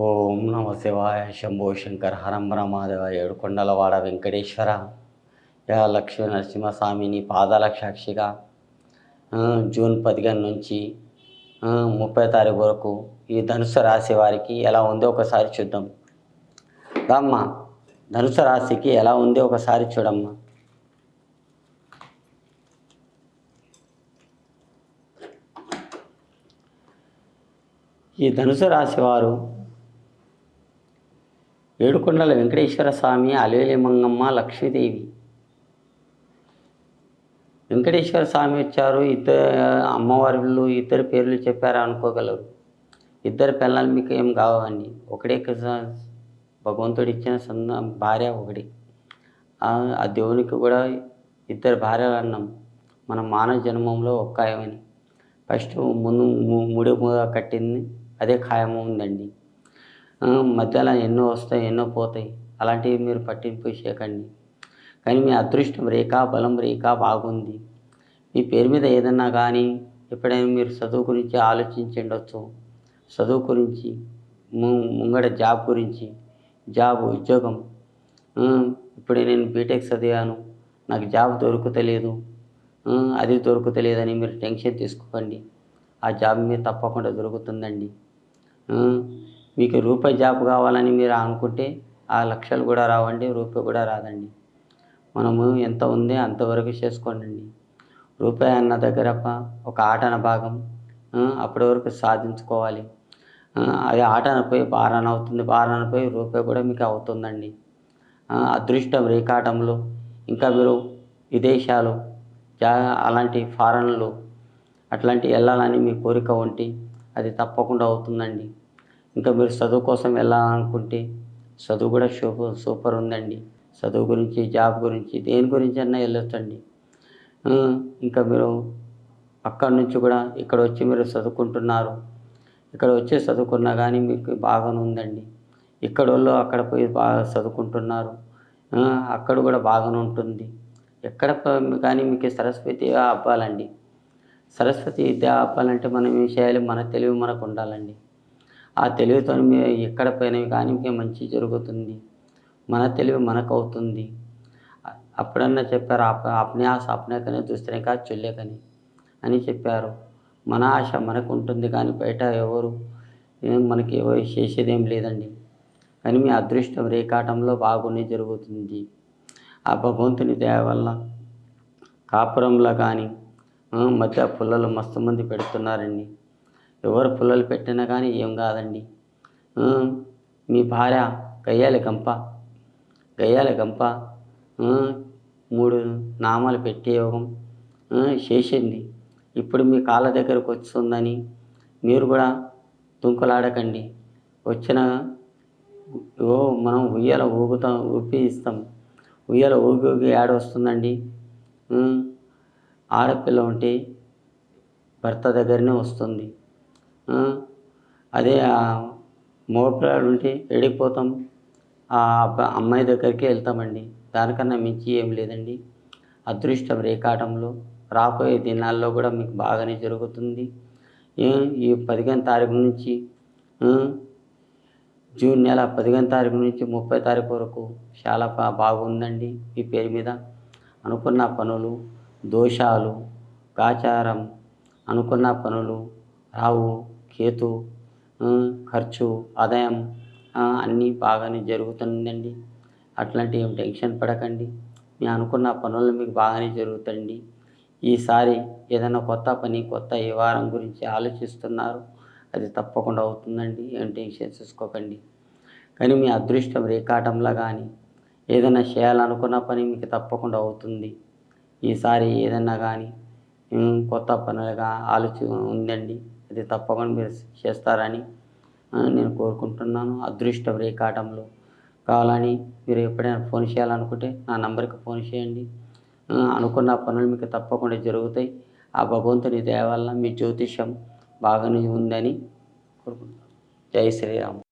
ఓం నమ శివాయ శంభో శంకర హరంబర మాధవ ఏడుకొండలవాడ వెంకటేశ్వర యా లక్ష్మీ నరసింహస్వామిని పాదాల సాక్షిగా జూన్ 15 నుంచి 30 తారీఖు వరకు ఈ ధనుసు రాశి వారికి ఎలా ఉందో ఒకసారి చూద్దాం. రామ్మ, ధనుసు రాశికి ఎలా ఉంది ఒకసారి చూడమ్మా. ఈ ధనుసు రాశి వారు ఏడుకొండల వెంకటేశ్వర స్వామి, అలవేలి మంగమ్మ, లక్ష్మీదేవి. వెంకటేశ్వర స్వామి వచ్చారు, అమ్మవారిలు ఇద్దరు పేర్లు చెప్పారా అనుకోగలరు. ఇద్దరు పిల్లలు మీకు ఏం కావండి, ఒకటే భగవంతుడు ఇచ్చిన భార్య ఒకటి. ఆ దేవునికి కూడా ఇద్దరు భార్యలు అన్నాం. మన మానవ జన్మంలో ఒక్కాయమని ఫస్ట్ ముందు ముడి కట్టింది అదే ఖాయము ఉందండి. మధ్యలో ఎన్నో వస్తాయి, ఎన్నో పోతాయి, అలాంటివి మీరు పట్టింపు చేయకండి. కానీ మీ అదృష్టం రేఖ, బలం రేఖ బాగుంది. మీ పేరు మీద ఏదన్నా కానీ ఎప్పుడైనా మీరు చదువు గురించి ఆలోచించి ఉండొచ్చు. చదువు గురించి, ముంగడ జాబ్ గురించి, ఉద్యోగం. ఇప్పుడు నేను బీటెక్ చదివాను, నాకు జాబ్ దొరుకుతలేదు, అది దొరుకుతలేదని మీరు టెన్షన్ తీసుకోకండి. ఆ జాబ్ మీరు తప్పకుండా దొరుకుతుందండి. మీకు రూపాయి జాబ్ కావాలని మీరు అనుకుంటే ఆ లక్షలు కూడా రావండి, రూపాయి కూడా రాదండి. మనము ఎంత ఉంది అంతవరకు చేసుకోండి. రూపాయి అన్న దగ్గర ఒక ఆటన భాగం, అప్పటి వరకు సాధించుకోవాలి. అది ఆటన పోయి బారాన అవుతుంది, బారాన పోయి రూపాయి కూడా మీకు అవుతుందండి. అదృష్టం రేఖాటంలో ఇంకా మీరు విదేశాలు, అలాంటి ఫారెన్లు అట్లాంటివి వెళ్ళాలని మీ కోరిక ఉంటే అది తప్పకుండా అవుతుందండి. ఇంకా మీరు చదువు కోసం వెళ్ళాలనుకుంటే చదువు కూడా సూపర్ ఉందండి. చదువు గురించి, జాబ్ గురించి, దేని గురించి అన్నా వెళ్ళొచ్చండి. ఇంకా మీరు అక్కడి నుంచి కూడా ఇక్కడ వచ్చి మీరు చదువుకుంటున్నారు. ఇక్కడ వచ్చి చదువుకున్నా కానీ మీకు బాగానే ఉందండి. ఇక్కడ వాళ్ళు అక్కడ పోయి బాగా చదువుకుంటున్నారు, అక్కడ కూడా బాగానే ఉంటుంది. ఎక్కడ కానీ మీకు సరస్వతి అవ్వాలండి. సరస్వతి విద్య అవ్వాలంటే మనం ఏం చేయాలి? మన తెలివి మనకు ఉండాలండి. ఆ తెలివితో మీరు ఎక్కడ పోయినవి కానీ మీకు మంచి జరుగుతుంది. మన తెలివి మనకు అవుతుంది. అప్పుడన్నా చెప్పారు, అప్నే ఆశ అప్నే కనే దూసరే కా చుల్లేకని అని చెప్పారు. మన ఆశ మనకు ఉంటుంది కానీ బయట ఎవరు మనకి ఎవరు చేసేదేం లేదండి. కానీ మీ అదృష్టం రేఖాటంలో బాగునే జరుగుతుంది. ఆ భగవంతుని దయ వల్ల కాపురంలో కానీ మధ్య పుల్లలు మస్తు మంది పెడుతున్నారండి. ఎవరు పుల్లలు పెట్టినా కానీ ఏం కాదండి. మీ భార్య గయ్యాలి గంప 3 నామాలు పెట్టే యోగం చేసింది. ఇప్పుడు మీ కాళ్ళ దగ్గరకు వస్తుందని మీరు కూడా తుంకులాడకండి. వచ్చిన మనం ఉయ్యాల ఊపిస్తాం. ఉయ్యాల ఊగి వస్తుందండి. ఆడపిల్ల ఉంటే భర్త దగ్గరనే వస్తుంది. అదే మగపిల్లాడు ఉంటే ఎడిపోతాం, ఆ అమ్మాయి దగ్గరికి వెళ్తామండి. దానికన్నా మించి ఏం లేదండి. అదృష్టం రేఖాటంలో రాబోయే దినాల్లో కూడా మీకు బాగానే జరుగుతుంది. ఈ 15 తారీఖు నుంచి జూన్ నెల 15 తారీఖు నుంచి 30 తారీఖు వరకు చాలా బాగుందండి. మీ పేరు మీద అనుకున్న పనులు, దోషాలు, గాచారం, అనుకున్న పనులు, రావు, కేతు, ఖర్చు, ఆదాయం అన్నీ బాగానే జరుగుతుందండి. అట్లాంటి ఏం టెన్షన్ పడకండి. మీ అనుకున్న పనులు మీకు బాగానే జరుగుతాయండి. ఈసారి ఏదైనా కొత్త పని, కొత్త వ్యవహారం గురించి ఆలోచిస్తున్నారు, అది తప్పకుండా అవుతుందండి. ఏం టెన్షన్ తీసుకోకండి. కానీ మీ అదృష్టం రేఖాటంలో కానీ ఏదైనా చేయాలనుకున్న పని మీకు తప్పకుండా అవుతుంది. ఈసారి ఏదన్నా కానీ కొత్త పనులుగా ఉందండి, అది తప్పకుండా మీరు చేస్తారని నేను కోరుకుంటున్నాను. అదృష్టం రేఖాటంలో కావాలని మీరు ఎప్పుడైనా ఫోన్ చేయాలనుకుంటే నా నంబర్కి ఫోన్ చేయండి. అనుకున్న పనులు మీకు తప్పకుండా జరుగుతాయి. ఆ భగవంతుని దయ వల్ల మీ జ్యోతిష్యం బాగానే ఉందని కోరుకుంటున్నాను. జై శ్రీరామ్.